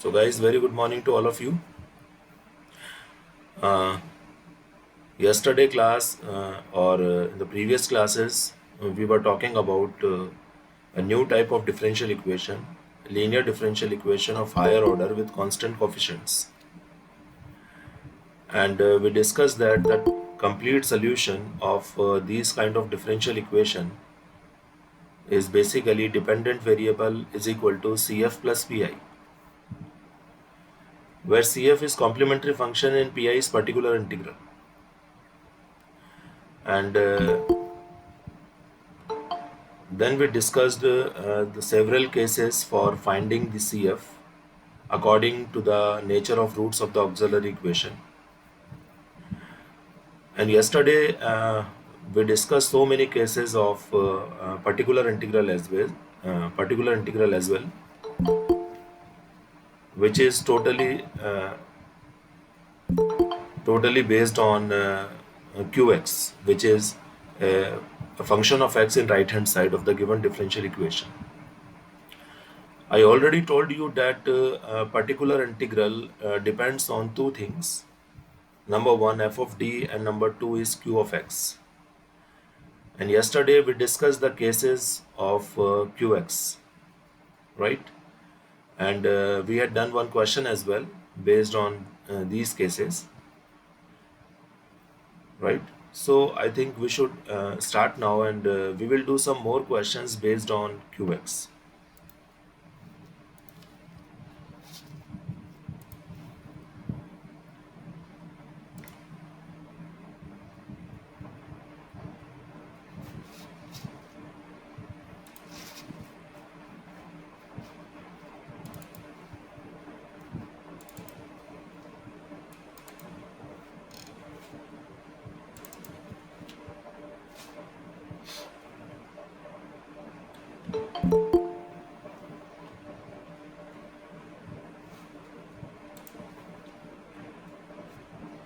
So guys, very good morning to all of you. Uh, Yesterday class or in the previous classes, we were talking about a new type of differential equation, linear differential equation of higher order with constant coefficients. And we discussed that the complete solution of these kind of differential equation is basically dependent variable is equal to CF plus PI, where CF is complementary function and PI is particular integral. And then we discussed the several cases for finding the CF according to the nature of roots of the auxiliary equation. And yesterday we discussed so many cases of particular integral as well, which is totally based on QX, which is a function of x in right hand side of the given differential equation. I already told you that a particular integral depends on two things. Number one, f of d, and number two is q of x. And yesterday we discussed the cases of qx, right? And we had done one question as well based on these cases, right? So I think we should start now, and we will do some more questions based on qx.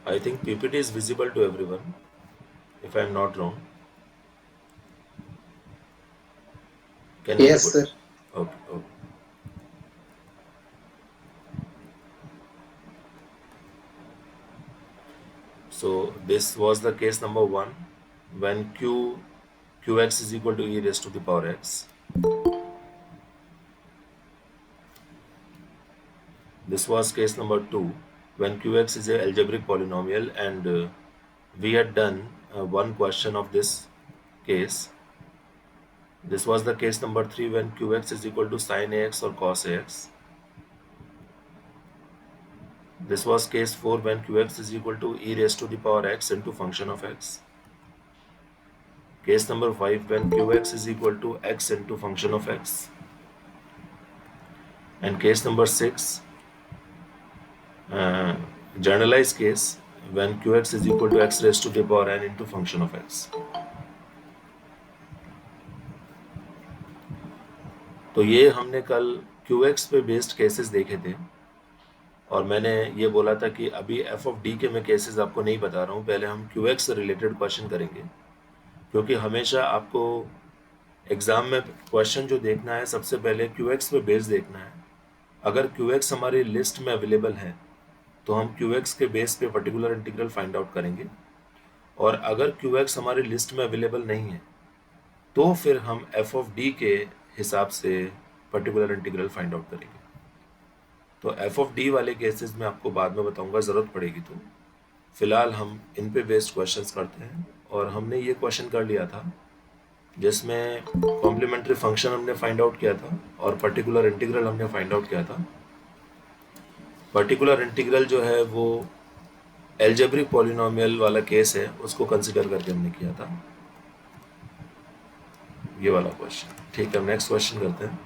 I think PPT is visible to everyone, if I am not wrong. Can Yes, everybody? sir. Okay, okay. So this was the case number one, when qx is equal to e raised to the power x. This was case number two, when qx is a algebraic polynomial, and we had done one question of this case. This was the case number three, when qx is equal to sine ax or cos ax. This was case 4, when qx is equal to e raised to the power x into function of x. Case number 5, when qx is equal to x into function of x. And case number 6, uh, generalized case, when qx is equal to x raised to the power n into function of x. तो ये हमने कल qx पे based cases देखे थे, और मैंने ये बोला था कि अभी एफ ऑफ डी के मैं केसेस आपको नहीं बता रहा हूँ, पहले हम क्यू एक्स से रिलेटेड क्वेश्चन करेंगे, क्योंकि हमेशा आपको एग्ज़ाम में क्वेश्चन जो देखना है सबसे पहले क्यू एक्स पे बेस देखना है. अगर क्यू एक्स हमारी लिस्ट में अवेलेबल है तो हम क्यू एक्स के बेस पे पर्टिकुलर इंटीग्रल फाइंड आउट करेंगे, और अगर क्यू एक्स हमारी लिस्ट में अवेलेबल नहीं है तो फिर हम एफ ऑफ डी के हिसाब से पर्टिकुलर इंटीग्रल फाइंड आउट करेंगे. तो एफ ऑफ डी वाले केसेस में आपको बाद में बताऊंगा, ज़रूरत पड़ेगी तो. फिलहाल हम इन पे बेस्ड क्वेश्चंस करते हैं, और हमने ये क्वेश्चन कर लिया था जिसमें कॉम्प्लीमेंट्री फंक्शन हमने फाइंड आउट किया था और पर्टिकुलर इंटीग्रल हमने फाइंड आउट किया था. पर्टिकुलर इंटीग्रल जो है वो एल्जेब्रिक पॉलिनोमियल वाला केस है, उसको कंसिडर करके हमने किया था ये वाला क्वेश्चन. ठीक है, नेक्स्ट क्वेश्चन करते हैं.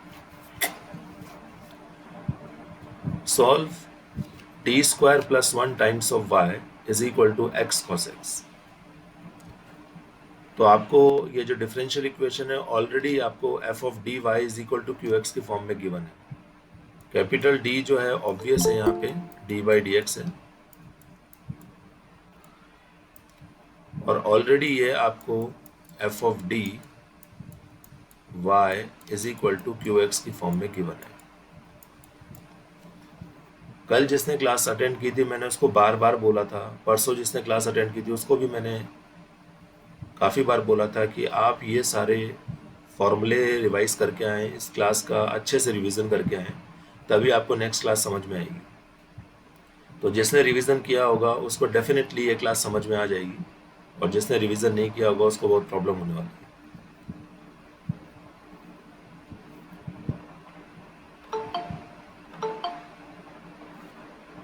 Solve T square plus 1 times of Y is equal to X cos X. तो आपको ये जो डिफरेंशियल इक्वेशन है ऑलरेडी आपको F of D Y is equal to Q X की फॉर्म में गिवन है. कैपिटल डी जो है ऑब्वियस है, यहाँ पे डी बाई डी एक्स है, और ऑलरेडी ये आपको F of D Y is equal to Q X की फॉर्म में गिवन है. कल जिसने क्लास अटेंड की थी मैंने उसको बार बार बोला था, परसों जिसने क्लास अटेंड की थी उसको भी मैंने काफ़ी बार बोला था कि आप ये सारे फॉर्मूले रिवाइज करके आएँ, इस क्लास का अच्छे से रिवीजन करके आएँ, तभी आपको नेक्स्ट क्लास समझ में आएगी। तो जिसने रिवीजन किया होगा उसको डेफिनेटली ये क्लास समझ में आ जाएगी, और जिसने रिवीजन नहीं किया होगा उसको बहुत प्रॉब्लम होने वाली है।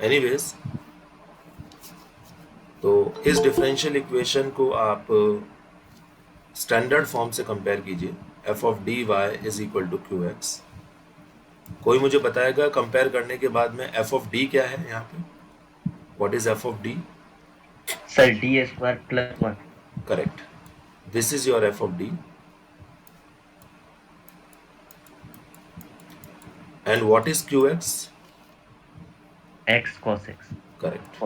एनीवेज, तो इस डिफरेंशियल इक्वेशन को आप स्टैंडर्ड फॉर्म से कंपेयर कीजिए, F of D Y is equal to Q X. कोई मुझे बताएगा कंपेयर करने के बाद में एफ ऑफ डी क्या है यहाँ पे? What is F of D? Sir D square plus 1। Correct, this is your F of D. And what is Q X? X cos X. Correct,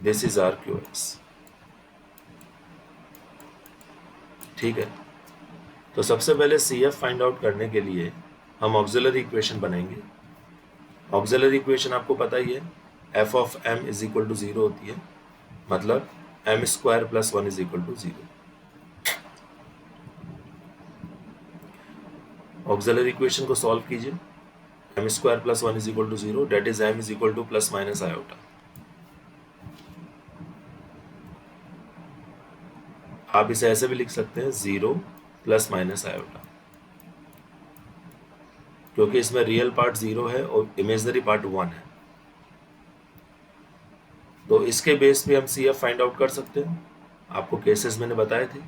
this is our Q X. ठीक है, तो सबसे पहले C F find out करने के लिए हम auxiliary equation बनाएंगे। ऑक्सिलरी इक्वेशन आपको पता ही है, F of M is equal to 0 होती है, मतलब M square plus 1 is equal to 0। Auxiliary equation को सॉल्व कीजिए, M square plus 1 is equal to 0, that is M is equal to plus minus iota. आप इसे ऐसे भी लिख सकते हैं 0 प्लस माइनस आयोटा, क्योंकि इसमें रियल पार्ट 0 है और इमेजनरी पार्ट 1 है। तो इसके बेस पे हम सी एफ फाइंड आउट कर सकते हैं। आपको केसेस मैंने बताए थे,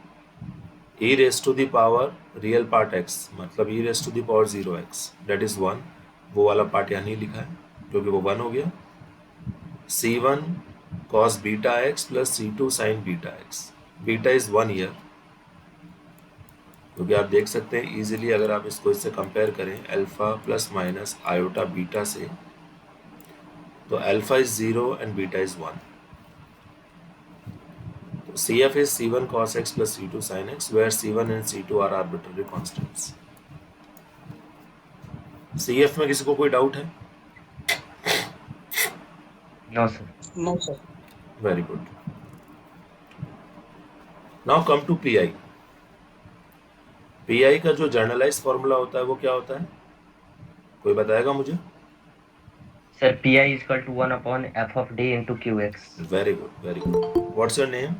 e raise to the power real part x, मतलब e raise to the power 0x, that is 1। वो वाला पार्ट यहाँ नहीं लिखा है क्योंकि वो 1 हो गया। c1 cos beta x plus c2 sin beta x, beta is 1 year, क्योंकि आप देख सकते हैं इजीली अगर आप इसको इससे कंपेयर करें alpha plus minus iota beta से, तो alpha is 0 and beta is 1। तो CF is C1 cos x plus C2 sin x, where C1 and C2 are arbitrary constants. CF में किसी को कोई डाउट है? No sir. No sir. Very good. Now come to PI। PI का जो generalized formula होता है वो क्या होता है, कोई बताएगा मुझे? Sir P I is equal to 1 upon F of D into Q X. Very good, very good. What's your name?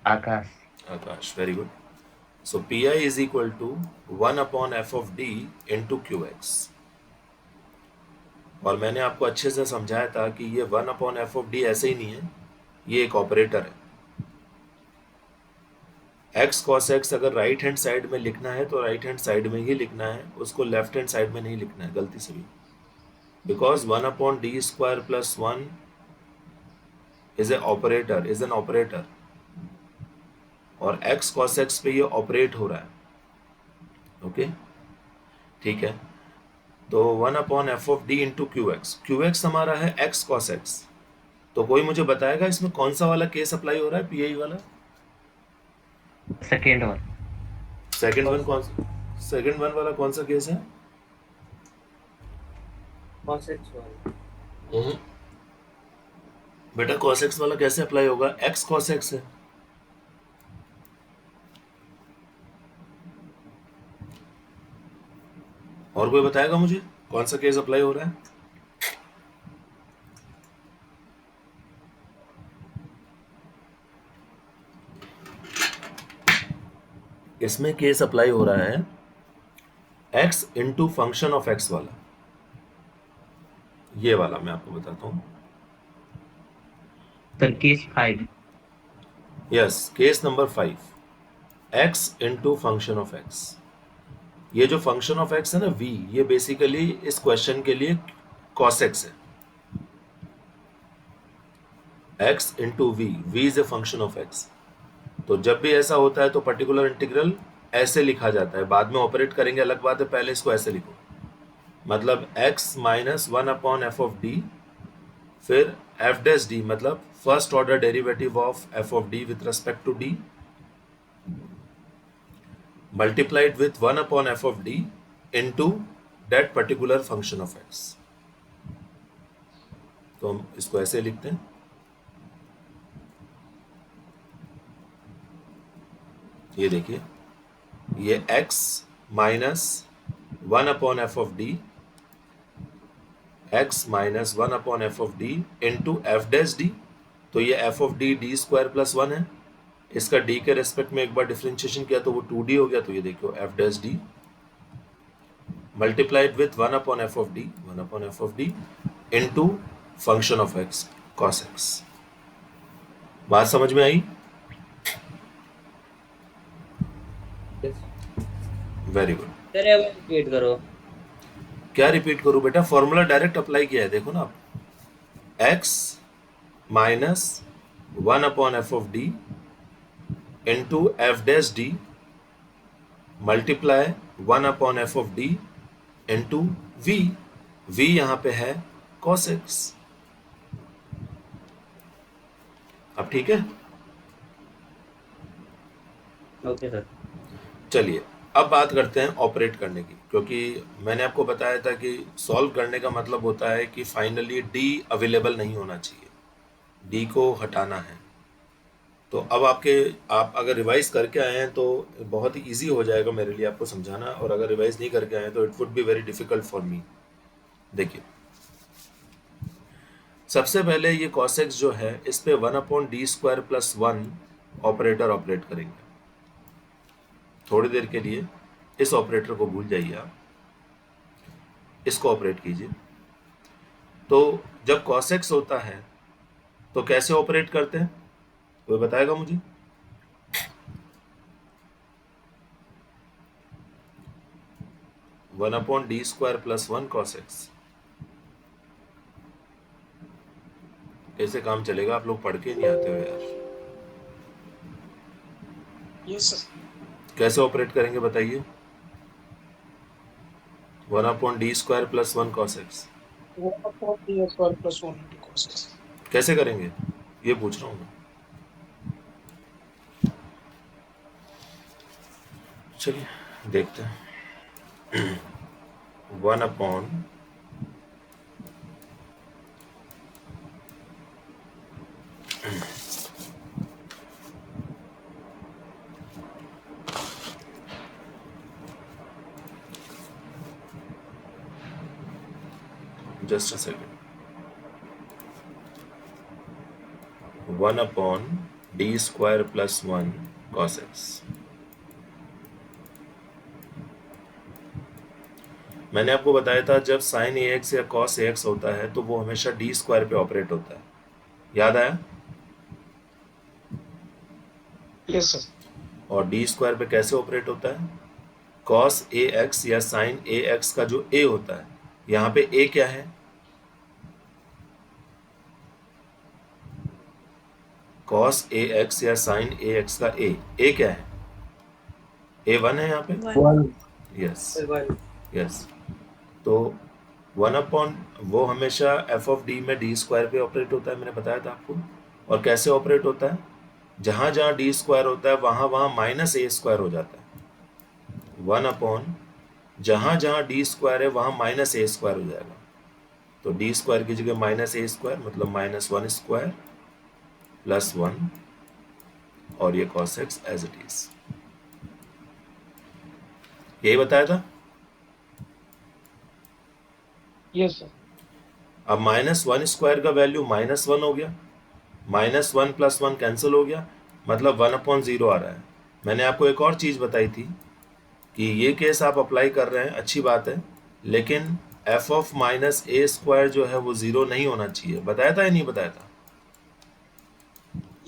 Akash. Akash, very good. So PI is equal to 1 upon F of D into Q X. और मैंने आपको अच्छे से समझाया था कि ये 1 upon F of D ऐसे ही नहीं है, ये एक ऑपरेटर है। एक्स कॉस एक्स अगर राइट हैंड साइड में लिखना है तो राइट हैंड साइड में ही लिखना है, उसको लेफ्ट हैंड साइड में नहीं लिखना है गलती से भी, because 1 upon D square plus 1 is a operator, is an operator, और एक्स कॉस एक्स पे ये ऑपरेट हो रहा है। ओके, ठीक है। तो 1 upon F of D into Q x हमारा है एक्स कॉस एक्स। तो कोई मुझे बताएगा इसमें कौन सा वाला केस अप्लाई हो रहा है, PI वाला? Second one. सेकेंड वन कौन सा? सेकेंड वन वाला कौन सा केस है? cos x वाला। बेटा cos x वाला कैसे अप्लाई होगा, x cos x है। और कोई बताएगा मुझे कौन सा केस अप्लाई हो रहा है? इसमें केस अप्लाई हो रहा है x into function of x वाला, ये वाला मैं आपको बताता हूं। Sir case 5। Yes, case number 5, x into function of x। ये जो फंक्शन ऑफ x है ना v, ये बेसिकली इस क्वेश्चन के लिए cos x है। x into v is a function of x। तो जब भी ऐसा होता है तो पर्टिकुलर इंटीग्रल ऐसे लिखा जाता है, बाद में ऑपरेट करेंगे अलग बात है, पहले इसको ऐसे लिखो, मतलब x minus 1 upon F of D, फिर एफ डैश डी, मतलब first order derivative of F of D with respect to D, multiplied with 1 upon F of D into that particular function of X. तो हम इसको ऐसे लिखते हैं, ये देखिए, ये x minus 1/f(d), x minus 1/f(d) into f'(d). तो ये f(d) d² + 1 है, इसका d के रेस्पेक्ट में एक बार डिफरेंशिएशन किया तो वो 2d हो गया, तो ये देखो f'(d) multiplied with 1/f(d) into function of x cos x। बात समझ में आई? Very good. सर ये रिपीट करो। क्या रिपीट करूं बेटा? फॉर्मूला डायरेक्ट अप्लाई किया है, देखो ना आप, x minus 1/f(d) into f'(d) multiply 1/f(d) into v यहां पे है cos x। अब ठीक है? Okay sir. चलिए अब बात करते हैं ऑपरेट करने की, क्योंकि मैंने आपको बताया था कि सॉल्व करने का मतलब होता है कि फाइनली d अवेलेबल नहीं होना चाहिए, d को हटाना है। तो अब आप अगर रिवाइज करके आए हैं तो बहुत ही ईजी हो जाएगा मेरे लिए आपको समझाना, और अगर रिवाइज नहीं करके आए तो it would be very difficult for me. देखिए, सबसे पहले ये cos x जो है, इस पे 1/d² + 1 ऑपरेटर ऑपरेट करेंगे। थोड़ी देर के लिए इस ऑपरेटर को भूल जाइए, आप इसको ऑपरेट कीजिए। तो जब cos x होता है तो कैसे ऑपरेट करते हैं, कोई बताएगा मुझे? One upon d² + 1 cos x कैसे काम चलेगा? आप लोग पढ़ के नहीं आते हो यार। Yes sir. कैसे ऑपरेट करेंगे बताइए? 1/d² + 1 cos x 1/d² + 1 cos x कैसे करेंगे, ये पूछ रहा हूँ मैं। चलिए देखते हैं। 1/, just a second, 1/d² + 1 cos x। मैंने आपको बताया था जब sin ax या cos ax होता है तो वो हमेशा d² पे ऑपरेट होता है, याद आया? Yes sir. और d² पे कैसे ऑपरेट होता है? cos ax या sin ax का जो a होता है, यहाँ पे a क्या है? cos ax या sin ax का a क्या है? a1 है यहाँ पे, यस यस। तो 1/, वो हमेशा f(d) में d² पे ऑपरेट होता है, मैंने बताया था आपको। और कैसे ऑपरेट होता है? जहां जहां d² होता है वहां वहां -a² हो जाता है। 1/, जहां जहां d² है वहां -a² हो जाएगा, तो d² की जगह -a², मतलब -1² + 1, और ये cos x as it is. यही बताया था। Yes sir. अब -1² का वैल्यू -1 हो गया, -1 + 1 कैंसिल हो गया, मतलब 1/0 आ रहा है। मैंने आपको एक और चीज़ बताई थी कि ये केस आप अप्लाई कर रहे हैं, अच्छी बात है, लेकिन f(-a²) जो है वो 0 नहीं होना चाहिए। बताया था या नहीं बताया था?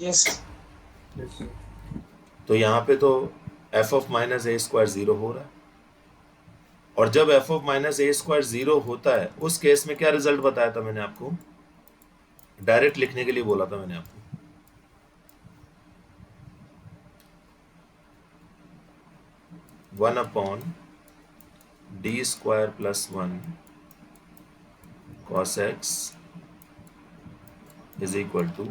यस। तो यहाँ पे तो f(-a²) 0 हो रहा है, और जब f(-a²) 0 होता है उस केस में क्या रिजल्ट बताया था मैंने आपको? डायरेक्ट लिखने के लिए बोला था मैंने आपको। One upon d² + 1 cos x is equal to,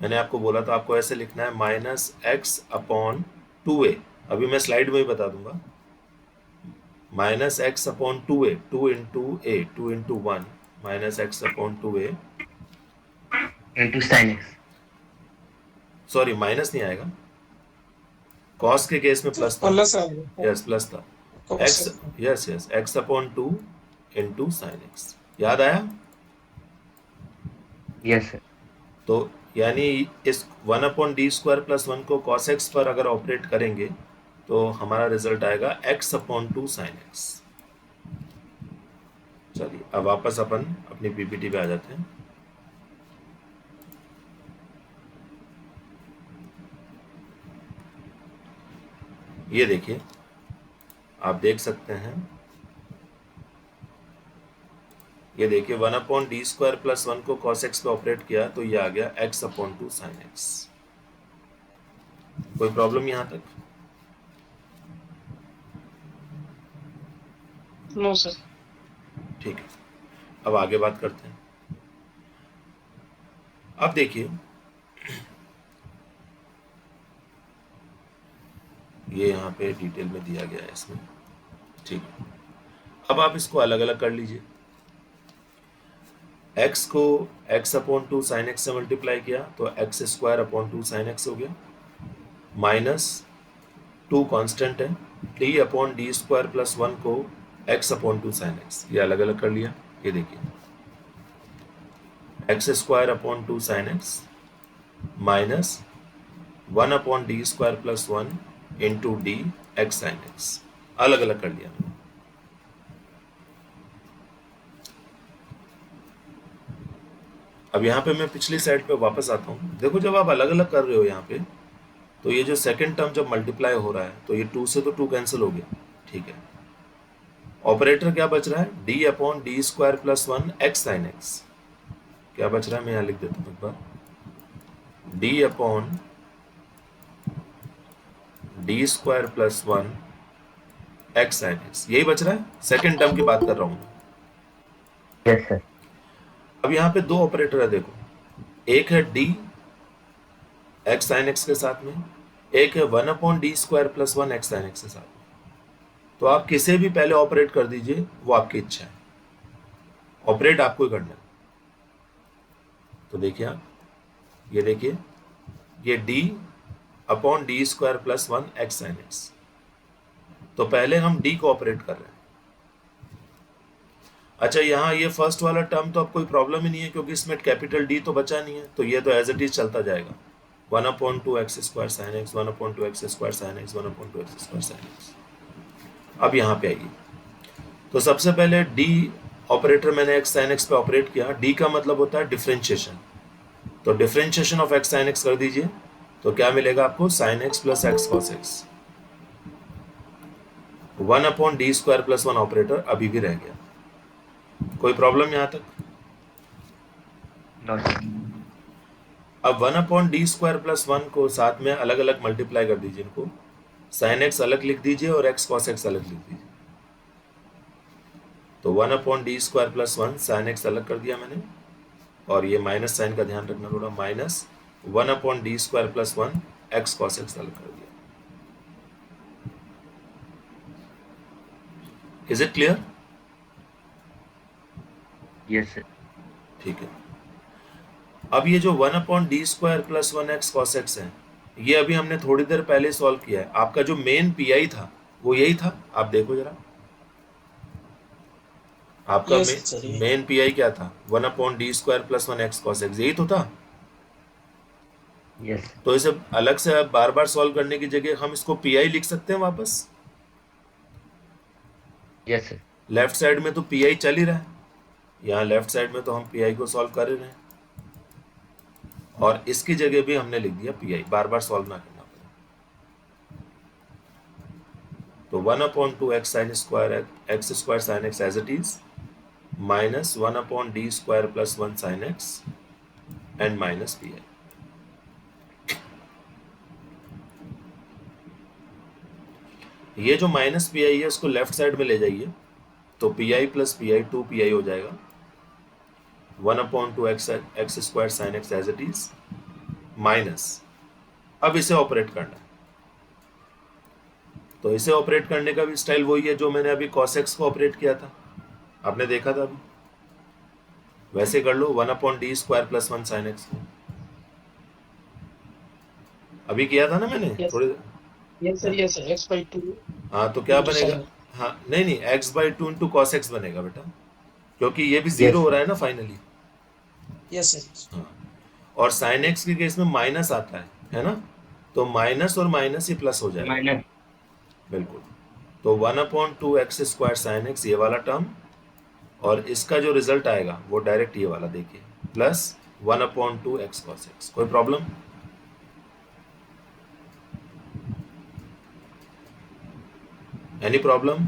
मैंने आपको बोला था आपको ऐसे लिखना है -x/2a। अभी मैं स्लाइड में ही बता दूंगा, minus x upon 2a, 2 into 1 minus x upon 2a, into sin x. Sorry minus नहीं आएगा, कॉस के केस में प्लस था, प्लस आएगा यस प्लस था, cos x yes yes x upon 2 into sine x, याद आया? Yes sir. तो यानी इस 1 अपॉन डी स्क्वायर प्लस 1 को कॉस एक्स पर अगर ऑपरेट करेंगे तो हमारा रिजल्ट आएगा एक्स अपॉन 2 साइन एक्स। चलिए अब वापस अपन अपनी पीपीटी पे आ जाते हैं। ये देखिए, आप देख सकते हैं, ये देखिए 1 अपॉन डी स्क्वायर प्लस 1 को कॉस एक्स पे ऑपरेट किया तो ये आ गया एक्स अपॉन 2 साइन एक्स। कोई प्रॉब्लम यहां तक? No sir. ठीक है, अब आगे बात करते हैं। अब देखिए ये यहाँ पे डिटेल में दिया गया है इसमें, ठीक है। अब आप इसको अलग अलग कर लीजिए। x को x अपॉन 2 साइन एक्स से मल्टीप्लाई किया तो x square upon 2 sine x हो गया, माइनस 2 कांस्टेंट है, d अपॉन डी स्क्वायर प्लस 1 को x अपॉन 2 साइन एक्स, ये अलग अलग कर लिया। ये देखिए x square upon 2 sine x minus 1 upon D square plus 1 into D x sine x, अलग अलग कर लिया। अब यहाँ पे मैं पिछली साइड पे वापस आता हूँ। देखो जब आप अलग अलग कर रहे हो यहाँ पे तो ये जो सेकंड टर्म जब मल्टीप्लाई हो रहा है तो ये 2 से तो 2 कैंसिल हो गया, ठीक है। ऑपरेटर क्या बच रहा है, d अपॉन D square plus 1 x sine x, क्या बच रहा है मैं यहाँ लिख देता हूँ एक बार, d अपॉन D square plus 1 x sine x, यही बच रहा है। सेकंड टर्म की बात कर रहा हूँ। Yes sir. अब यहाँ पे दो ऑपरेटर है, देखो एक है d एक्स साइन एक्स के साथ में, एक है 1 upon D square plus 1 x sine x के साथ में। तो आप किसे भी पहले ऑपरेट कर दीजिए, वो आपकी इच्छा है, ऑपरेट आपको ही करना है। तो देखिए आप, ये देखिए ये d अपॉन D square plus 1 x sine x, तो पहले हम d को ऑपरेट कर रहे हैं। अच्छा यहाँ ये फर्स्ट वाला टर्म तो अब कोई प्रॉब्लम ही नहीं है क्योंकि इसमें कैपिटल D तो बचा नहीं है, तो ये तो एज इट इज चलता जाएगा, 1 upon 2 X square sine x, 1 upon 2 X square sine x, 1 upon 2 X square sine x. अब यहाँ पे आइए, तो सबसे पहले D ऑपरेटर मैंने एक्स साइन एक्स पे ऑपरेट किया, D का मतलब होता है डिफरेंशिएशन, तो differentiation of x sine x कर दीजिए, तो क्या मिलेगा आपको, sine x plus x cos x. 1 upon D square plus 1 operator अभी भी रह गया। कोई प्रॉब्लम यहां तक? No sir. अब 1 अपॉन डी स्क्वायर प्लस 1 को साथ में अलग अलग मल्टीप्लाई कर दीजिए, इनको साइन एक्स अलग लिख दीजिए और एक्स कॉस एक्स अलग लिख दीजिए। तो 1 upon D square plus 1 sine x अलग कर दिया मैंने, और ये माइनस साइन का ध्यान रखना थोड़ा, minus 1 upon D square plus 1 x cos x अलग कर दिया। Is it clear? Yes sir. ठीक है। अब ये जो 1 upon D square plus 1 x cos x है, ये अभी हमने थोड़ी देर पहले सॉल्व किया है। आपका जो मेन पीआई था वो यही था, आप देखो जरा, आपका Yes, sir, यही। मेन पीआई क्या था, 1 upon D square plus 1 x cos x, यही तो था। Yes. तो इसे अलग से बार बार सॉल्व करने की जगह हम इसको पीआई लिख सकते हैं वापस। Yes sir. लेफ्ट साइड में तो पीआई चल ही रहा है, यहाँ लेफ्ट साइड में तो हम पीआई को सॉल्व कर ही रहे हैं, और इसकी जगह भी हमने लिख दिया पीआई, बार बार सॉल्व ना करना पड़े। तो 1 upon 2 X sine square X square sine X as it is, minus 1 upon D square plus 1 sine X and minus PI. ये जो माइनस पीआई है उसको लेफ्ट साइड में ले जाइए, तो पीआई प्लस पीआई 2 हो जाएगा, 1 upon 2 X square sine X as it is, minus, अब इसे ऑपरेट करना है, तो इसे ऑपरेट करने का भी स्टाइल वही है जो मैंने अभी cos x को ऑपरेट किया था, आपने देखा था अभी, वैसे कर लो 1/d square plus 1 sin x को, अभी किया था ना मैंने Yes. थोड़े। Yes sir, yes sir. X by 2 हाँ तो क्या into बनेगा, sin. हाँ नहीं x/2 इंटू cos x बनेगा बेटा, क्योंकि ये भी Yes, जीरो हो sir. रहा है ना फाइनली। Yes sir. हाँ, और sin x के केस में माइनस आता है ना, तो माइनस और माइनस ही प्लस हो जाएगा, माइनस बिल्कुल। तो 1/2x स्क्वायर sin x ये वाला टर्म, और इसका जो रिजल्ट आएगा वो डायरेक्ट ये वाला देखिए, प्लस 1/2x cos x। कोई प्रॉब्लम? Any problem?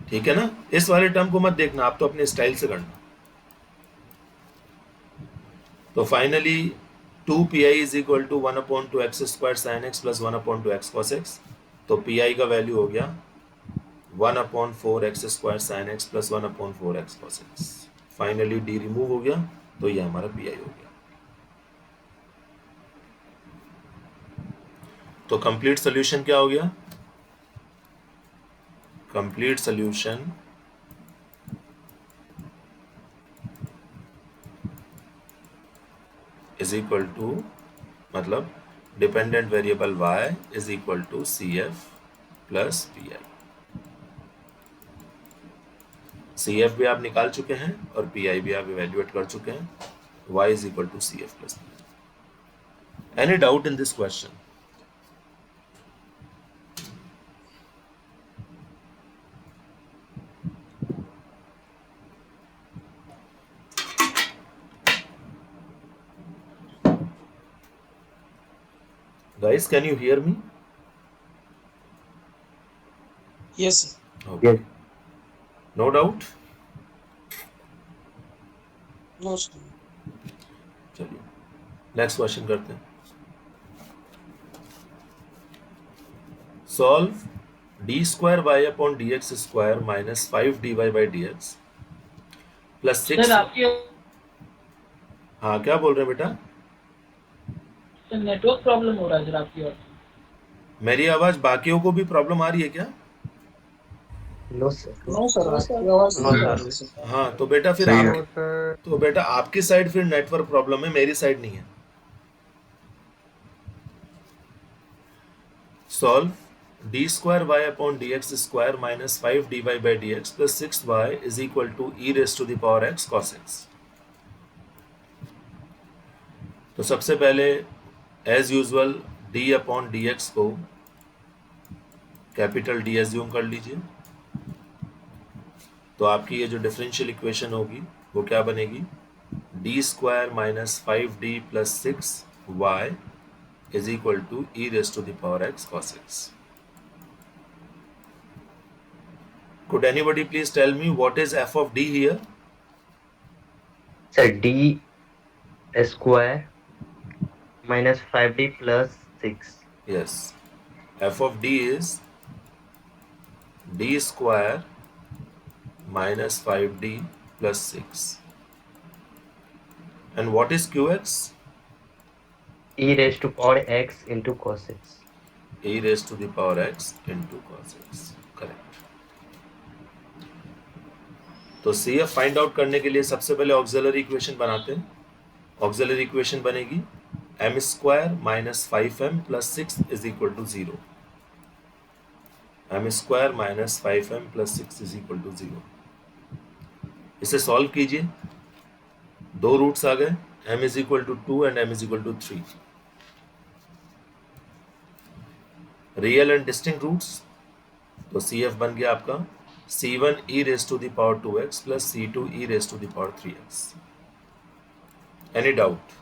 ठीक है ना, इस वाले टर्म को मत देखना, आप तो अपने स्टाइल से करना। तो finally 2pi is equal to 1/2x square sin x plus 1/2x cos x, तो pi का वैल्यू हो गया 1/4x square sin x plus 1/4x cos x। Finally d remove हो गया, तो ये हमारा pi हो गया। तो कंप्लीट सोल्यूशन क्या हो गया? Complete solution is equal to, मतलब dependent variable y is equal to CF plus PI। CF भी आप निकाल चुके हैं और PI भी आप इवेल्युएट कर चुके हैं, y is equal to CF plus PI। Any doubt in this question? Guys, can you hear me? Yes sir. Okay. Yes. No doubt? No sir. चलिए नेक्स्ट क्वेश्चन करते हैं। Solve D square Y upon D X square minus 5dy by D X plus 6। Sir आपकी हाँ क्या बोल रहे हैं बेटा? सर नेटवर्क प्रॉब्लम हो रहा है सर आपकी ओर। मेरी आवाज बाकियों को भी प्रॉब्लम आ रही है क्या? No sir. No sir. आपकी आवाज No, नहीं sir. आ रही सर. हाँ तो बेटा फिर सही आप, है। तो बेटा आपकी साइड फिर नेटवर्क प्रॉब्लम है, मेरी साइड नहीं है। Solve D square Y upon D X square minus 5dy by D X plus 6y is equal to E raise to the power x cos x। तो सबसे पहले एज यूजुअल d अपॉन D X को capital D assume कर लीजिए, तो आपकी ये जो डिफरेंशियल इक्वेशन होगी वो क्या बनेगी, D square minus 5d plus 6y is equal to E raise to the power x cos x। Could anybody please tell me what is f of d here? Sir d square minus 5d plus 6। Yes, f of d is d square minus 5d plus 6. And what is qx? e raised to power x into cos x। e raised to the power x into cos x, correct। तो CF find out करने के लिए सबसे पहले auxiliary equation बनाते हैं। Auxiliary equation बनेगी m square minus 5m plus 6 is equal to 0। m square minus 5m plus 6 is equal to 0। इसे सॉल्व कीजिए, दो रूट्स आ गए, m is equal to 2 and m is equal to 3। Real and distinct roots, तो CF बन गया आपका C1 e raised to the power 2x plus C2 e raised to the power 3x। Any doubt?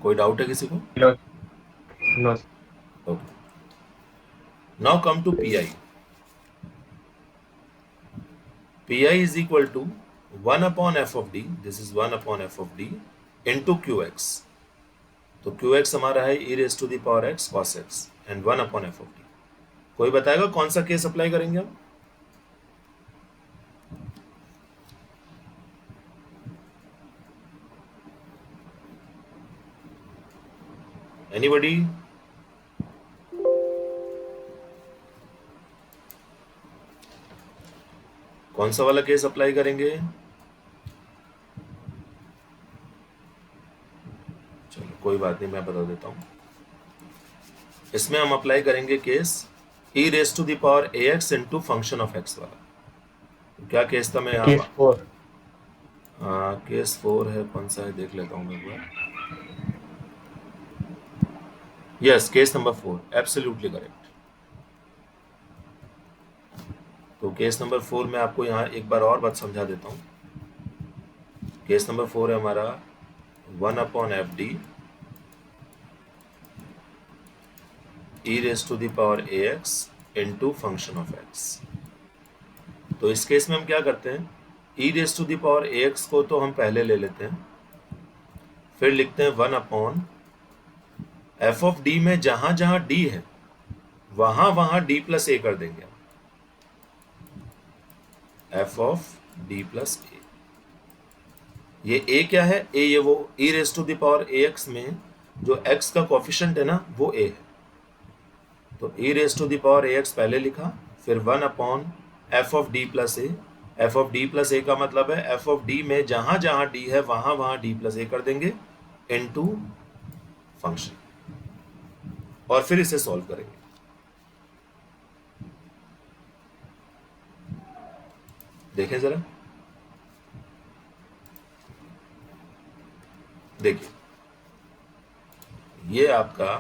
कोई doubt है किसी को? No no. Okay. Now come to PI. PI is equal to 1 upon f of d, this is 1 upon f of d into qx। तो qx हमारा है e raised to the power x cos x and 1 upon f of d। कोई बताएगा कौन सा case apply करेंगे हम? Anybody? कौन सा वाला केस अप्लाई करेंगे? चलो कोई बात नहीं, मैं बता देता हूं। इसमें हम अप्लाई करेंगे case e raise to the power ax into function of x वाला। तो क्या केस था? मैं यहाँ केस 4। केस 4 है, कौन सा है देख लेता हूँ एक बार। Yes, case number 4, absolutely correct. तो केस नंबर 4 में आपको यहाँ एक बार और बात समझा देता हूँ। केस नंबर 4 है हमारा 1/fd e raise to the power ax into function of x। तो इस केस में हम क्या करते हैं, e raise to the power ax को तो हम पहले ले लेते हैं, फिर लिखते हैं 1/f(d) में जहां जहां d है वहां वहां d प्लस a कर देंगे। f(d + a), ये a क्या है? a ये वो e raise to the power ax में जो x का कोफिशिएंट है ना, वो a है। तो e raise to the power ax पहले लिखा, फिर 1/f(d + a). f(d + a) का मतलब है f(d) में जहां जहां d है वहां वहां d + a कर देंगे इनटू फंक्शन, और फिर इसे सॉल्व करेंगे। देखें जरा, देखिए ये आपका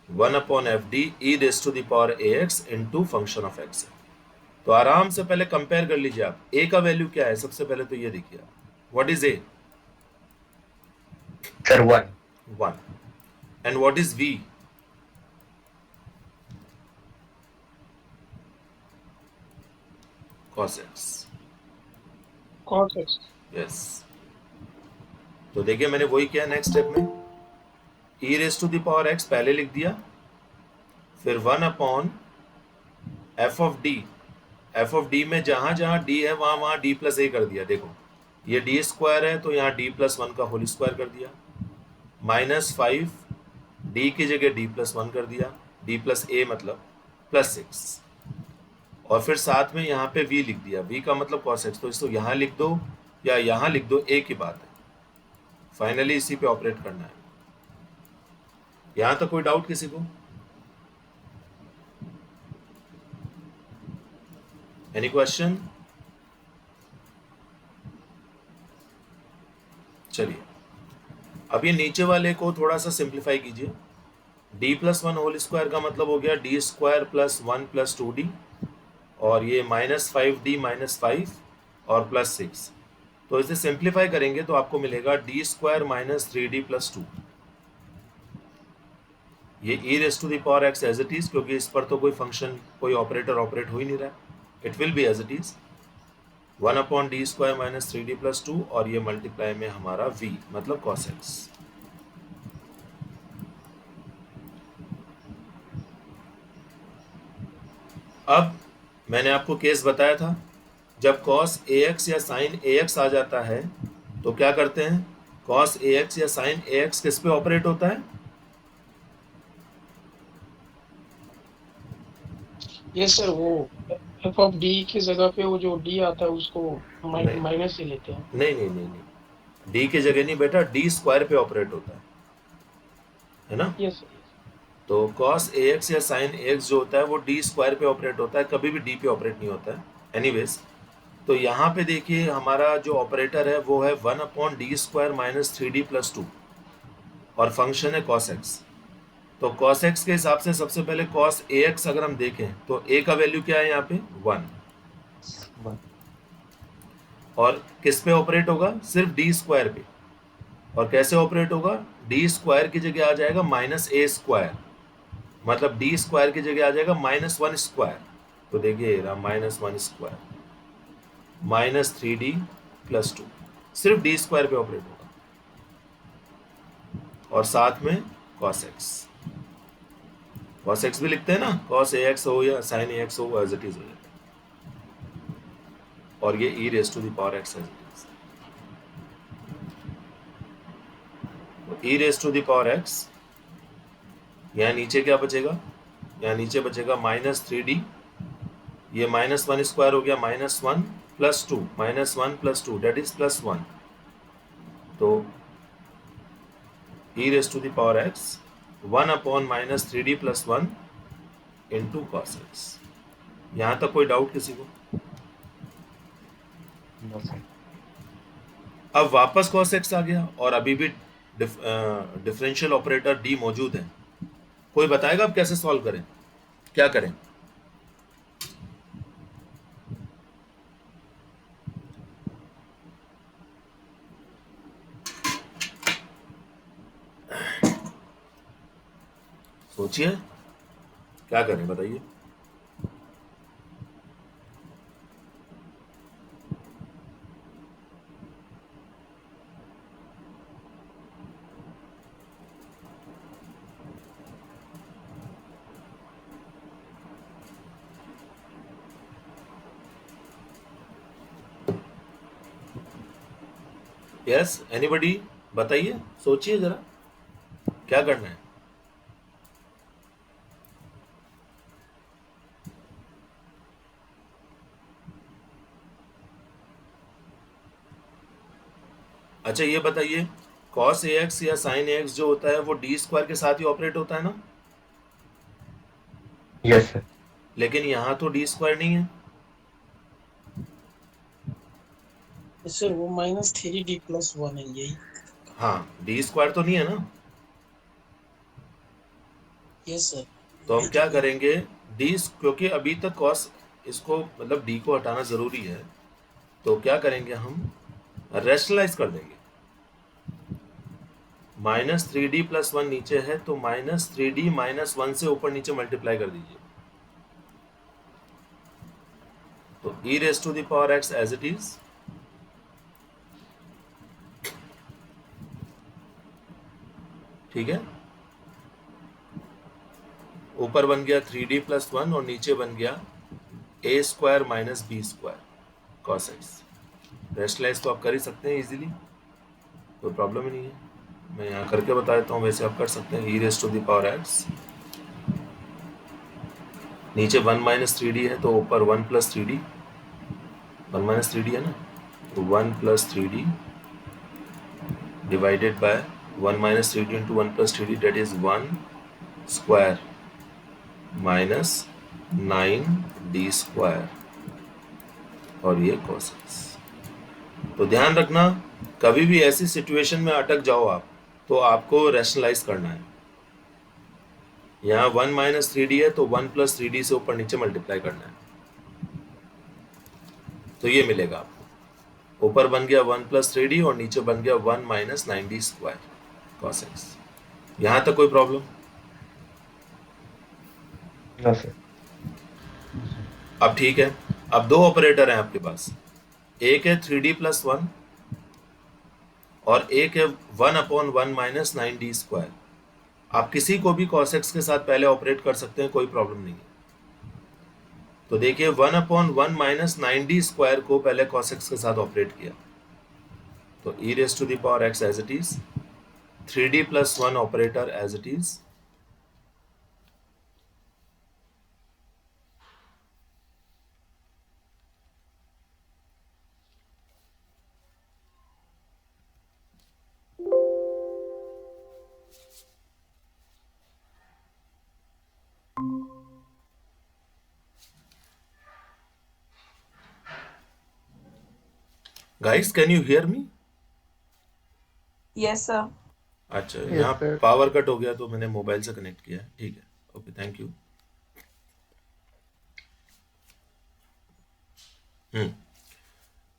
1/fd e raise to the power ax into function of x है। तो आराम से पहले कंपेयर कर लीजिए आप, a का वैल्यू क्या है। सबसे पहले तो ये देखिए, what is a? Sir 1। 1। And what is v? cos x। cos x। Yes, तो देखिए मैंने वही किया नेक्स्ट स्टेप में, e raise to the power x पहले लिख दिया, फिर 1/f(d) में जहां जहां d है वहां वहां d + a कर दिया। देखो ये d² है तो यहाँ d + 1 का होल स्क्वायर कर दिया, -5 d की जगह d + 1 कर दिया, d + a मतलब +6, और फिर साथ में यहाँ पे v लिख दिया, v का मतलब cos x। तो इसको यहाँ लिख दो या यहाँ लिख दो, एक ही बात है। फाइनली इसी पे ऑपरेट करना है। यहां तक कोई डाउट किसी को? Any question? चलिए अब ये नीचे वाले को थोड़ा सा सिंप्लीफाई कीजिए। d + 1 होल स्क्वायर का मतलब हो गया d² + 1 + 2d, और ये -5d - 5 और +6। तो इसे सिंप्लीफाई करेंगे तो आपको मिलेगा d² - 3d + 2। ये e raise to the power x as it इज, क्योंकि इस पर तो कोई फंक्शन, कोई ऑपरेटर ऑपरेट हो ही नहीं रहा, it will be as it is 1/d² - 3d + 2, और ये मल्टीप्लाई में हमारा v मतलब cos x। अब मैंने आपको केस बताया था, जब cos ax या sin ax आ जाता है तो क्या करते हैं, cos ax या sin ax किस पे ऑपरेट होता है? ये सर वो f(d) की जगह पे वो जो d आता है उसको नहीं। माइनस से लेते हैं। नहीं, d की जगह नहीं बेटा, d² पे ऑपरेट होता है ना। Yes sir. तो cos ax या sin ax जो होता है वो d² पे ऑपरेट होता है, कभी भी d पे ऑपरेट नहीं होता है। एनीवेज, तो यहाँ पे देखिए हमारा जो ऑपरेटर है वो है 1/d² - 3d + 2, और फंक्शन है cos x। तो cos x के हिसाब से सबसे पहले cos ax अगर हम देखें तो a का वैल्यू क्या है यहाँ पे? 1। और किस पे ऑपरेट होगा? सिर्फ d² पे। और कैसे ऑपरेट होगा? d² की जगह आ जाएगा -a², मतलब d² की जगह आ जाएगा -1²। तो देखिए -1² -3d + 2, सिर्फ d² पे ऑपरेट होगा, और साथ में cos x। cos x भी लिखते हैं ना, cos ax हो या sin ax हो, एज इट इज हो जाता है, और ये e raise to the power x as it is. तो e raise to the power x, यहाँ नीचे क्या बचेगा, यहाँ नीचे बचेगा -3d, ये -1 स्क्वायर हो गया -1 + 2, -1 + 2 दैट इज +1, तो e raise to the power x 1/-3d + 1 into cos x। यहाँ तक कोई डाउट किसी को? No sir. अब वापस cos x आ गया और अभी भी डिफरेंशियल ऑपरेटर d मौजूद है। कोई बताएगा अब कैसे सॉल्व करें, क्या करें? सोचिए क्या करें, बताइए। यस एनीबडी, बताइए, सोचिए जरा क्या करना है। अच्छा ये बताइए, cos ax या sin ax जो होता है वो d² के साथ ही ऑपरेट होता है ना? Yes sir. लेकिन यहाँ तो d² नहीं है। सर वो -3d + 1 है यही। हाँ, d² तो नहीं है ना? Yes sir. तो हम क्या करेंगे, क्योंकि अभी तक cos, इसको मतलब d को हटाना जरूरी है, तो क्या करेंगे हम रैशनलाइज कर देंगे। -3d + 1 नीचे है तो -3d - 1 से ऊपर नीचे मल्टीप्लाई कर दीजिए, तो e raise to the power x as it इज, ठीक है। ऊपर बन गया 3d + 1 और नीचे बन गया a² - b² cos x। Rationalise तो आप कर ही सकते हैं इजीली, कोई प्रॉब्लम ही नहीं है। मैं यहाँ करके बता देता हूँ, वैसे आप कर सकते हैं। e raise to the power x, नीचे 1 - 3d है तो ऊपर 1 + 3d, 1 - 3d है ना, तो 1 + 3d divided by 1 - 3d into 1 + 3d that is 1² - 9d² और ये cos x। तो ध्यान रखना, कभी भी ऐसी सिचुएशन में अटक जाओ आप तो आपको रैशनलाइज करना है। यहाँ 1 - 3d है तो 1 + 3d से ऊपर नीचे मल्टीप्लाई करना है, तो ये मिलेगा आपको। ऊपर बन गया 1 + 3d और नीचे बन गया 1 - 9d² cos x। यहाँ तक कोई प्रॉब्लम? No sir. अब ठीक है, अब दो ऑपरेटर हैं आपके पास, एक है 3d + 1 और एक है 1/1 - 9d²। आप किसी को भी cos x के साथ पहले ऑपरेट कर सकते हैं, कोई प्रॉब्लम नहीं है। तो देखिए 1/1 - 9d² को पहले cos x के साथ ऑपरेट किया, तो e raise to the power x as it is, 3d + 1 operator as it is, guys can you hear me? Yes sir. अच्छा, यहाँ पावर कट हो गया तो मैंने मोबाइल से कनेक्ट किया है, ठीक है, ओके थैंक यू।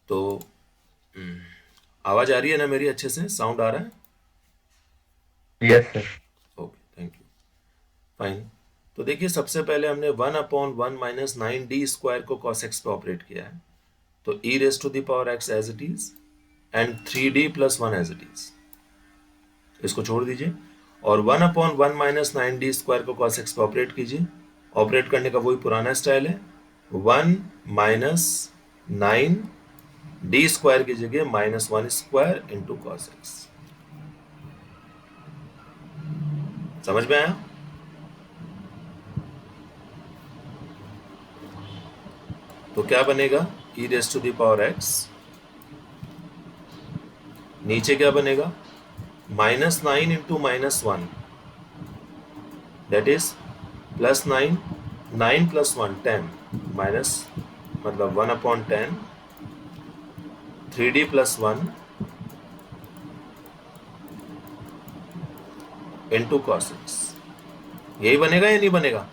तो आवाज आ रही है ना मेरी, अच्छे से साउंड आ रहा है? Yes sir. Okay thank you, fine. तो देखिए सबसे पहले हमने 1/1 - 9d² को cos x पे ऑपरेट किया है, तो e raise to the power x as it इज एंड 3d + 1 एज इट इज, इसको छोड़ दीजिए और 1/1 - 9d² को cos x पे ऑपरेट कीजिए। ऑपरेट करने का वही पुराना स्टाइल है, 1 - 9d² की जगह -1² इंटू cos x। समझ में आया? तो क्या बनेगा? e raise to the power x, नीचे क्या बनेगा? -9 इंटू -1, दैट इज +9, 9 + 1 10, माइनस मतलब 1/10, 3d + 1 इंटू cos x। यही बनेगा या नहीं बनेगा?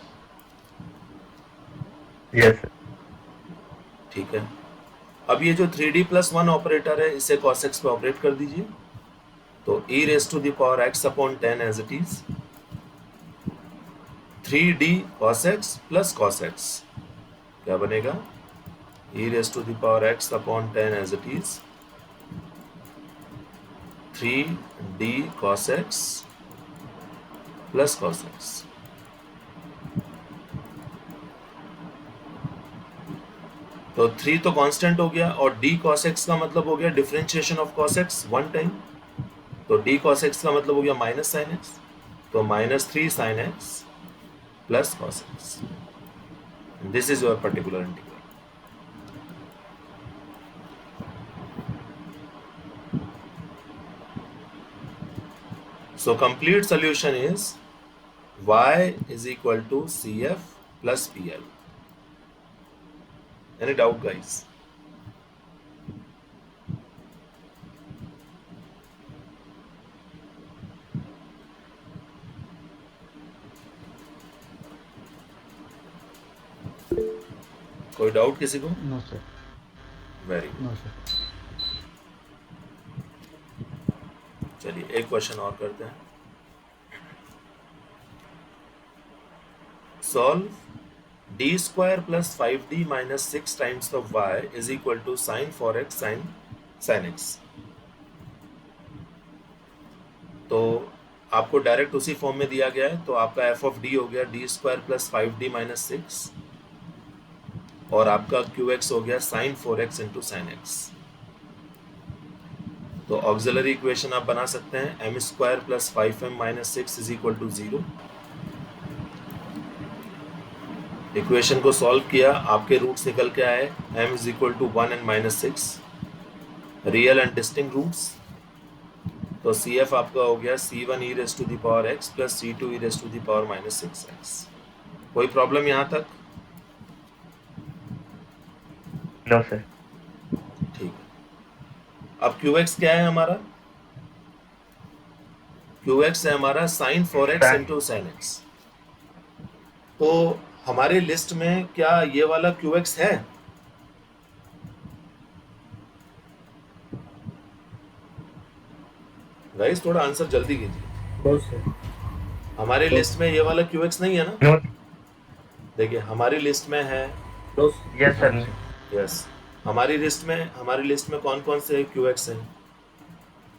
Yes sir. ठीक है। अब ये जो 3d + 1 ऑपरेटर है इसे cos x पे ऑपरेट कर दीजिए, तो e raise to the power x/10 as it is 3d cos x plus cos x, क्या बनेगा? e raise to the power x/10 as it is 3d cos x plus cos x। तो 3 तो constant हो गया और d cos x का मतलब हो गया differentiation of cos x 1 time, तो d cos x का मतलब हो गया माइनस sin x, तो -3 sin x plus cos x। This is your particular integral. So complete solution is y is equal to CF plus PL. Any doubt, guys? कोई doubt किसी को? No sir. Very good. No sir. चलिए एक question और करते हैं। Solve d² plus 5d minus 6 times of y is equal to sin 4x sin x। तो आपको डायरेक्ट उसी फॉर्म में दिया गया है, तो आपका f(d) हो गया d² plus 5d minus 6 और आपका qx हो गया sin 4x into sin x। तो ऑक्सिलरी इक्वेशन आप बना सकते हैं m² plus 5m minus 6 is equal to 0। Equation को सॉल्व किया, आपके रूट्स निकल के आए m is equal to 1 and -6, real and distinct roots. तो CF आपका हो गया C1 e raised to the power x plus C2 e raised to the power -6x। कोई प्रॉब्लम यहाँ तक? No sir. ठीक है। अब QX क्या है हमारा? QX है हमारा sin 4x into sin x। तो हमारे लिस्ट में क्या ये वाला QX है? गाइस थोड़ा आंसर जल्दी कीजिए। हमारे लिस्ट में ये वाला QX नहीं है ना? नो। देखिए हमारी लिस्ट में है, यस सर। यस हमारी लिस्ट में कौन कौन से QX हैं?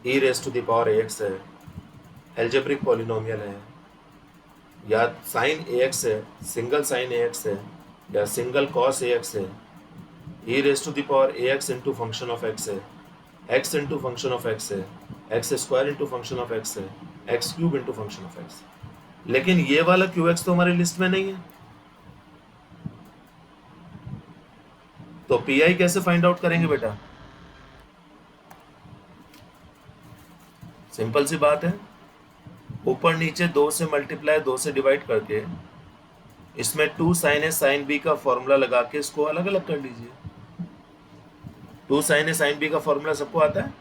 e raised to the power ax है, एल्जेब्रिक पॉलिनोमियल है, या साइन ax है, सिंगल साइन ax है, या सिंगल कॉस ax है, e raised to the power ax into function of x है, x into function of x है, x² into function of x है, x³ into function of x। लेकिन ये वाला QX तो हमारी लिस्ट में नहीं है, तो PI कैसे फाइंड आउट करेंगे बेटा? सिंपल सी बात है, ऊपर नीचे 2 से मल्टीप्लाई 2 से डिवाइड करके इसमें 2 sin A sin B का फॉर्मूला लगा के इसको अलग अलग कर लीजिए। 2 sin A sin B का फॉर्मूला सबको आता है?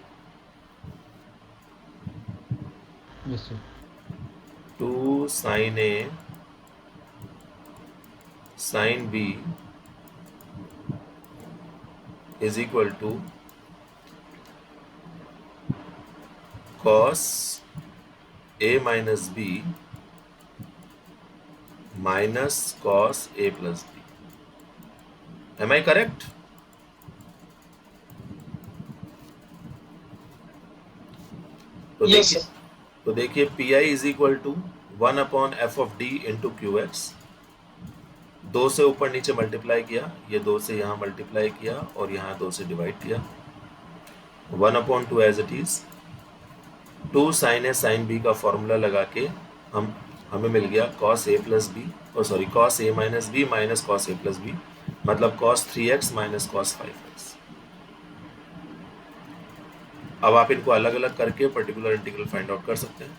Yes sir. 2 sin A sin B is equal to cos A minus B minus cos A plus B। Am I correct? तो देखिए PI is equal to 1/f(d) into QX। 2 से ऊपर नीचे multiply किया, ये 2 से यहाँ मल्टीप्लाई किया और यहाँ 2 से डिवाइड किया, 1/2 as it is 2 sin A sin B का फॉर्मूला लगा के हम हमें मिल गया cos a plus B, sorry cos a minus B minus cos a plus B, मतलब cos 3x minus cos 5x। अब आप इनको अलग अलग करके पर्टिकुलर इंटीग्रल फाइंड आउट कर सकते हैं।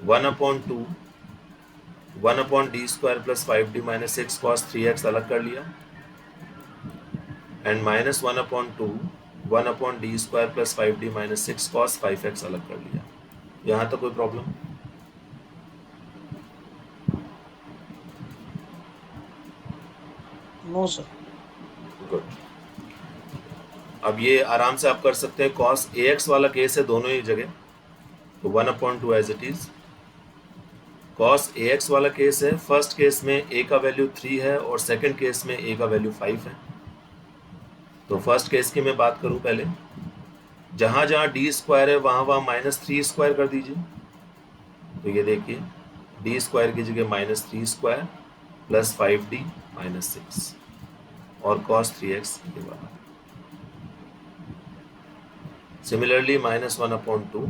1/2 plus 5d minus 6 cos 3x अलग कर लिया, and minus 1/2 plus 5d minus 6 cos 5x अलग कर लिया। यहाँ तक कोई प्रॉब्लम? No sir. गुड। अब ये आराम से आप कर सकते हैं, cos ax वाला केस है दोनों ही जगह, तो 1/2 as it is. cos ax वाला केस है, फर्स्ट केस में a का वैल्यू 3 है और सेकंड केस में a का वैल्यू 5 है। तो फर्स्ट केस की मैं बात करूं पहले, जहां जहां d स्क्वायर है वहां वहां माइनस 3 स्क्वायर कर दीजिए। तो ये देखिए d स्क्वायर की जगह minus 3 square plus 5d minus 6 और cos 3x ये वाला। सिमिलरली माइनस 1/2,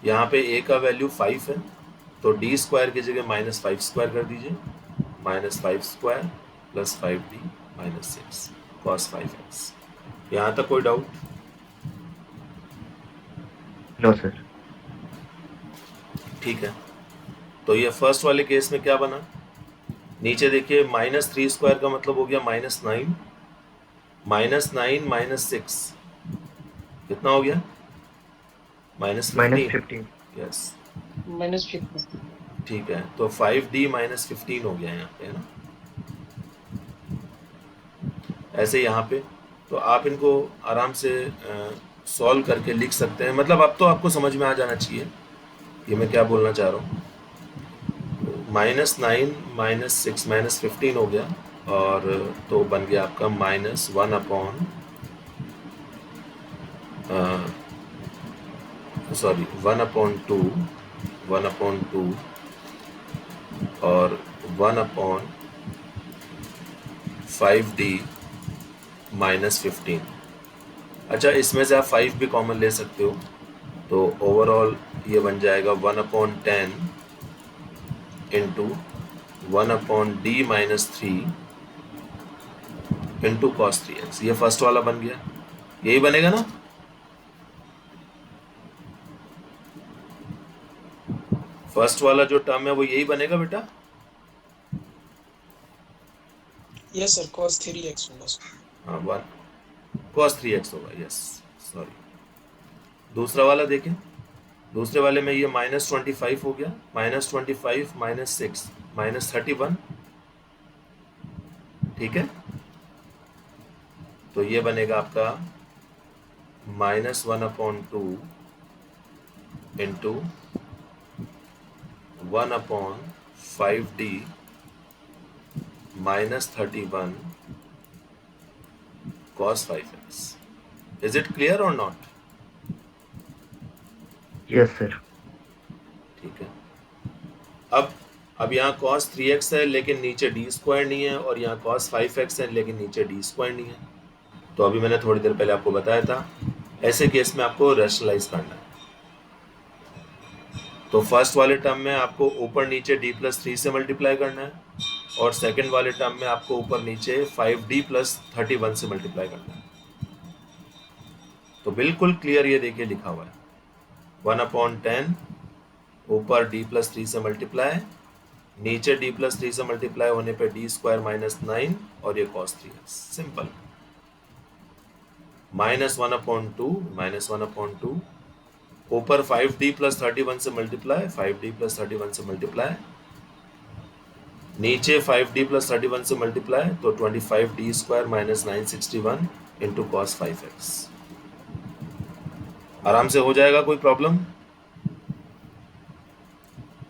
यहाँ पे a का वैल्यू 5 है, तो d स्क्वायर की जगह माइनस 5 स्क्वायर कर दीजिए, minus 5 square plus 5d minus 6 cos 5x। यहाँ तक कोई डाउट? No sir. ठीक है, तो ये फर्स्ट वाले केस में क्या बना, नीचे देखिए माइनस 3 स्क्वायर का मतलब हो गया माइनस 9, माइनस 9 माइनस 6 कितना हो गया? माइनस 15। Yes, minus 15। ठीक है, तो 5d माइनस 15 हो गया यहाँ पे, है ना? ऐसे यहाँ पे तो आप इनको आराम से सॉल्व करके लिख सकते हैं। मतलब अब तो आपको समझ में आ जाना चाहिए ये मैं क्या बोलना चाह रहा हूँ। माइनस 9 माइनस 6 माइनस 15 हो गया, और तो बन गया आपका माइनस 1/2 और 1/5d माइनस 15। अच्छा, इसमें से आप 5 भी कॉमन ले सकते हो, तो ओवरऑल ये बन जाएगा 1/10 into 1/d minus 3 into cos 3x। ये फर्स्ट वाला बन गया, यही बनेगा ना? फर्स्ट वाला जो टर्म है वो यही बनेगा बेटा? यस सर, cos 3x होगा सर। हाँ, 1 cos 3x होगा, यस सॉरी। दूसरा वाला देखें, दूसरे वाले में ये माइनस 25 हो गया, माइनस 25 माइनस 6 माइनस 31, ठीक है? तो ये बनेगा आपका minus 1/2 into 1/5d minus 31 cos 5x। Is it clear or not? Yes sir. ठीक है, अब यहाँ cos 3x है लेकिन नीचे d स्क्वायर नहीं है, और यहाँ cos 5x है लेकिन नीचे d स्क्वायर नहीं है। तो अभी मैंने थोड़ी देर पहले आपको बताया था, ऐसे केस में आपको रैशनलाइज करना है। तो फर्स्ट वाले टर्म में आपको ऊपर नीचे d प्लस 3 से मल्टीप्लाई करना है, और सेकंड वाले टर्म में आपको ऊपर नीचे 5d प्लस 31 से मल्टीप्लाई करना है। तो बिल्कुल क्लियर ये देखिए लिखा हुआ है, 1/10 ऊपर d प्लस 3 से मल्टीप्लाई, नीचे d प्लस 3 से मल्टीप्लाई होने पे d स्क्वायर माइनस 9 और ये cos 3x। सिंपल। माइनस 1/2 ऊपर 5d प्लस 31 से मल्टीप्लाई, 5d प्लस 31 से मल्टीप्लाई, नीचे 5d प्लस 31 से मल्टीप्लाई, तो 25d square minus 961 into cos 5x। आराम से हो जाएगा, कोई प्रॉब्लम?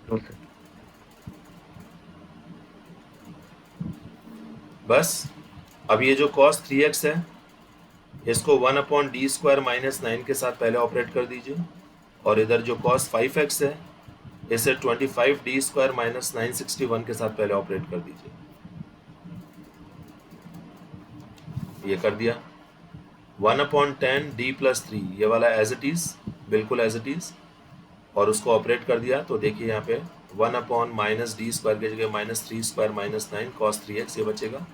No sir. बस अब ये जो cos 3x है इसको 1/d स्क्वायर माइनस 9 के साथ पहले ऑपरेट कर दीजिए, और इधर जो cos 5x है इसे 25d स्क्वायर माइनस 961 के साथ पहले ऑपरेट कर दीजिए। ये कर दिया। 1/10 d प्लस 3 ये वाला एज इट इज, बिल्कुल एज इट इज, और उसको ऑपरेट कर दिया। तो देखिए यहाँ पे 1 अपॉन माइनस डी स्क्वायर की जगह -3 स्क्वायर -9 cos 3x ये बचेगा।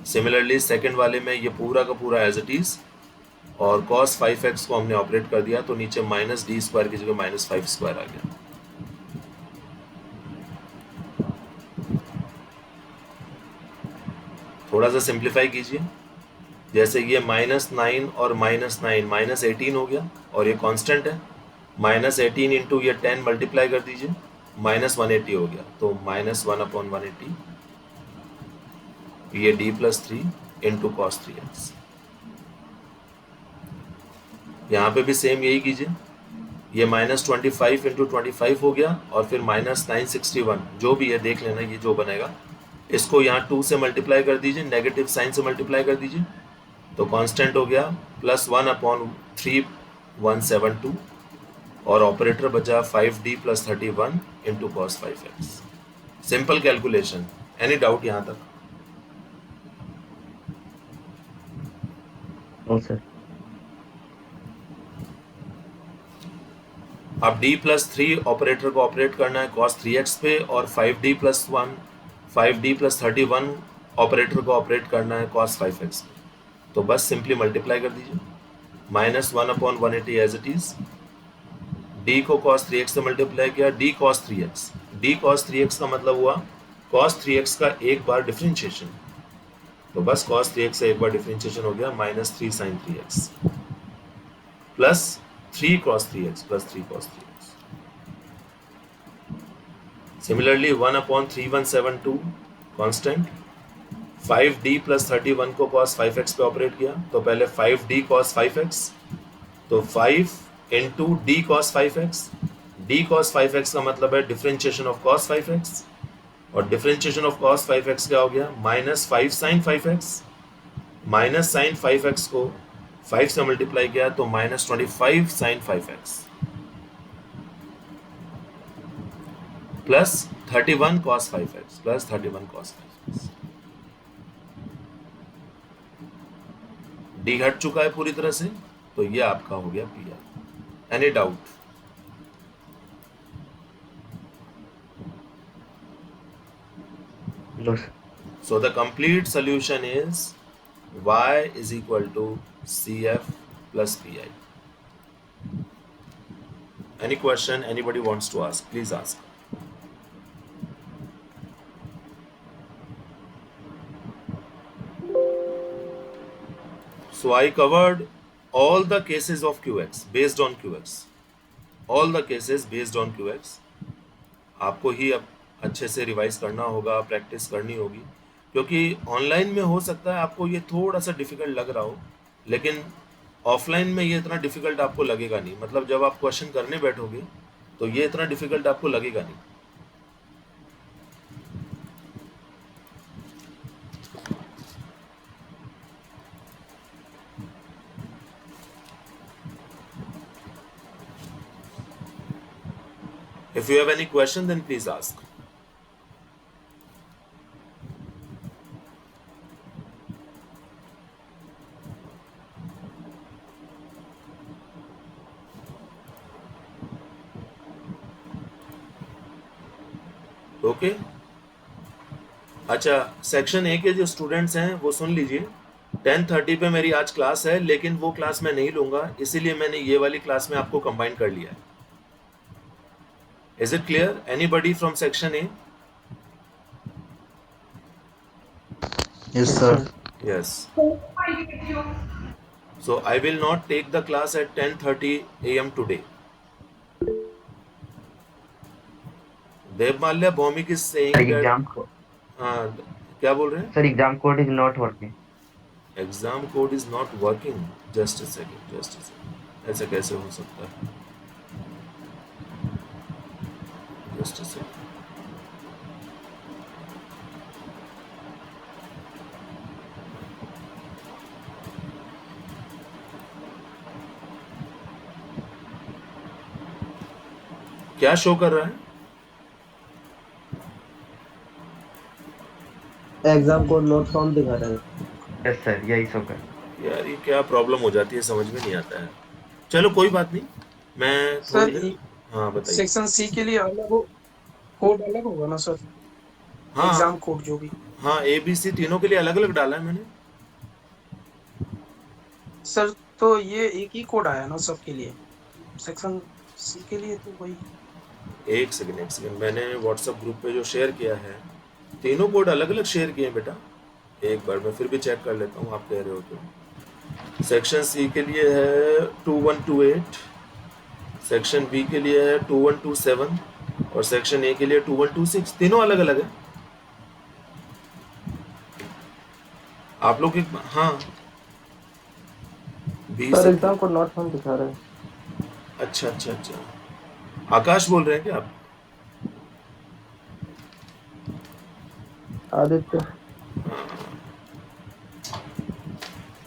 सिमिलरली सेकंड वाले में ये पूरा का पूरा एज इट इज और cos 5x को हमने ऑपरेट कर दिया तो नीचे माइनस डी स्क्वायर की जगह -5 स्क्वायर आ गया। थोड़ा सा सिंप्लीफाई कीजिए, जैसे ये -9 और -9 -18 हो गया और ये कांस्टेंट है, -18 इंटू ये 10 मल्टीप्लाई कर दीजिए, -180 हो गया तो -1 अपॉन 180 ये d+3 इंटू cos 3x। यहाँ पे भी सेम यही कीजिए, ये -25 इंटू 25 हो गया और फिर -961 जो भी है देख लेना ये जो बनेगा, इसको यहाँ 2 से मल्टीप्लाई कर दीजिए, नेगेटिव साइन से मल्टीप्लाई कर दीजिए तो कांस्टेंट हो गया +1 अपॉन 3172 और ऑपरेटर बचा 5d + 31 into cos 5x। Simple calculation. Any doubt यहाँ तक? No sir. अब d+3 ऑपरेटर को ऑपरेट करना है cos 3x पे और 5d + 31 ऑपरेटर को ऑपरेट करना है cos 5x पे, तो बस सिंपली मल्टीप्लाई कर दीजिए, -1 upon 180 as it is, d को cos 3x से मल्टीप्लाई किया, d cos 3x का मतलब हुआ cos 3x का एक बार डिफरेंशिएशन, तो बस cos 3x से एक बार डिफरेंशिएशन हो गया -3 sin 3x plus 3 cos 3x plus 3 cos 3x। Similarly 1 upon 3172 constant, 5d + 31 को cos 5x पे ऑपरेट किया तो पहले 5d cos 5x तो 5 into d cos 5x, d cos 5x का मतलब है डिफरेंशिएशन ऑफ cos 5x और डिफरेंशिएशन ऑफ cos 5x क्या हो गया -5 sin 5x, minus sin 5x को 5 से मल्टीप्लाई किया तो -25 sin 5x plus 31 cos 5x plus 31 cos 5x। D घट चुका है पूरी तरह से तो ये आपका हो गया P R. Any doubt? No sir. So the complete solution is y is equal to CF plus PI. Any question anybody wants to ask? Please ask. So I covered all the cases of QX based on QX. All the cases based on QX. आपको ही अब अच्छे से revise करना होगा, practice करनी होगी, क्योंकि online में हो सकता है आपको ये थोड़ा सा डिफिकल्ट लग रहा हो, लेकिन ऑफलाइन में ये इतना डिफिकल्ट आपको लगेगा नहीं। मतलब जब आप क्वेश्चन करने बैठोगे तो ये इतना डिफिकल्ट आपको लगेगा नहीं। If you have any question, then please ask. Okay अच्छा, सेक्शन ए के जो स्टूडेंट्स हैं वो सुन लीजिए, 10:30 पे मेरी आज क्लास है, लेकिन वो क्लास मैं नहीं लूंगा, इसीलिए मैंने ये वाली क्लास में आपको कंबाइन कर लिया है। Is it clear? Anybody from section A? Yes, sir. Yes. So I will not take the class at 10:30 a.m. today. Devmalya Bhomik is saying that exam क्या बोल रहे हैं? Sir exam code is not working. Exam code is not working. Just a second. ऐसा कैसे हो सकता है? Just a second. क्या शो कर रहा है? एग्जाम कोड नोट फाउंड दिखा रहा है। यस सर, यही शो कर। यार ये क्या प्रॉब्लम हो जाती है, समझ में नहीं आता है। चलो कोई बात नहीं, मैं सर थोड़ी देर। हाँ बताइए। सेक्शन सी के लिए अलग हो, कोड अलग होगा ना सर, हाँ एग्जाम कोड जो भी। हाँ, ABC तीनों के लिए अलग अलग डाला है मैंने। सर तो ये एक ही कोड आया ना सबके लिए, सेक्शन सी के लिए तो वही। एक सेकंड, मैंने व्हाट्सएप ग्रुप पे जो शेयर किया है, तीनों कोड अलग अलग शेयर किए हैं बेटा। एक बार मैं फिर भी चेक कर लेता हूँ, आप कह रहे हो तो। सेक्शन सी के लिए है 2128, सेक्शन बी के लिए है 2127 और सेक्शन ए के लिए 2126। तीनों अलग अलग है। आप लोग एक, हाँ, बी सर से, एग्जाम को नोट फॉर्म दिखा रहे हैं। अच्छा, आकाश बोल रहे हैं क्या आप? आदित्य।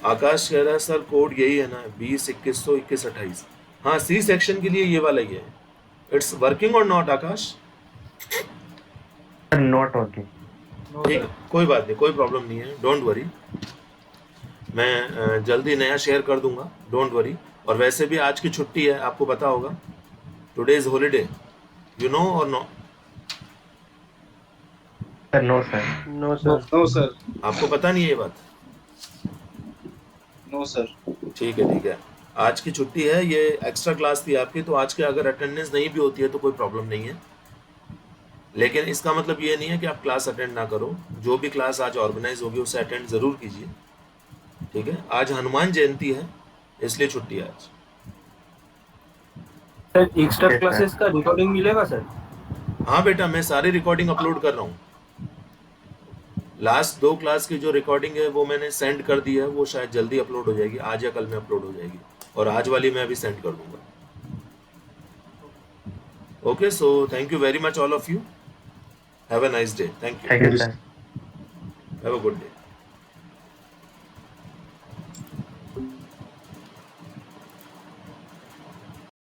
आकाश कह रहा है सर कोड यही है ना, 20, 21, 21, 28। हाँ, सी सेक्शन के लिए ये वाला ही है। इट्स वर्किंग और not Akash? Sir not working. ठीक है, कोई बात नहीं, कोई प्रॉब्लम नहीं है, डोंट वरी। मैं जल्दी नया शेयर कर दूंगा, डोंट वरी। और वैसे भी आज की छुट्टी है, आपको पता होगा। Today is holiday, you know और no? Sir no sir. No sir. No sir. आपको पता नहीं है ये बात? No sir. ठीक है, आज की छुट्टी है, ये एक्स्ट्रा क्लास थी आपकी, तो आज के अगर अटेंडेंस नहीं भी होती है तो कोई प्रॉब्लम नहीं है। लेकिन इसका मतलब ये नहीं है कि आप क्लास अटेंड ना करो। जो भी क्लास आज ऑर्गेनाइज होगी उसे अटेंड जरूर कीजिए, ठीक है। आज हनुमान जयंती है, इसलिए छुट्टी है आज। सर एक्स्ट्रा क्लासेस का रिकॉर्डिंग मिलेगा सर? हाँ बेटा, मैं सारी रिकॉर्डिंग अपलोड कर रहा हूँ। लास्ट 2 क्लास की जो रिकॉर्डिंग है वो मैंने सेंड कर दी है, वो शायद जल्दी अपलोड हो जाएगी, आज या कल में अपलोड हो जाएगी। और आज वाली मैं अभी सेंड कर दूंगा। Okay, so thank you very much all of you. Have a nice day. Thank you. Thank you sir. Have a good day.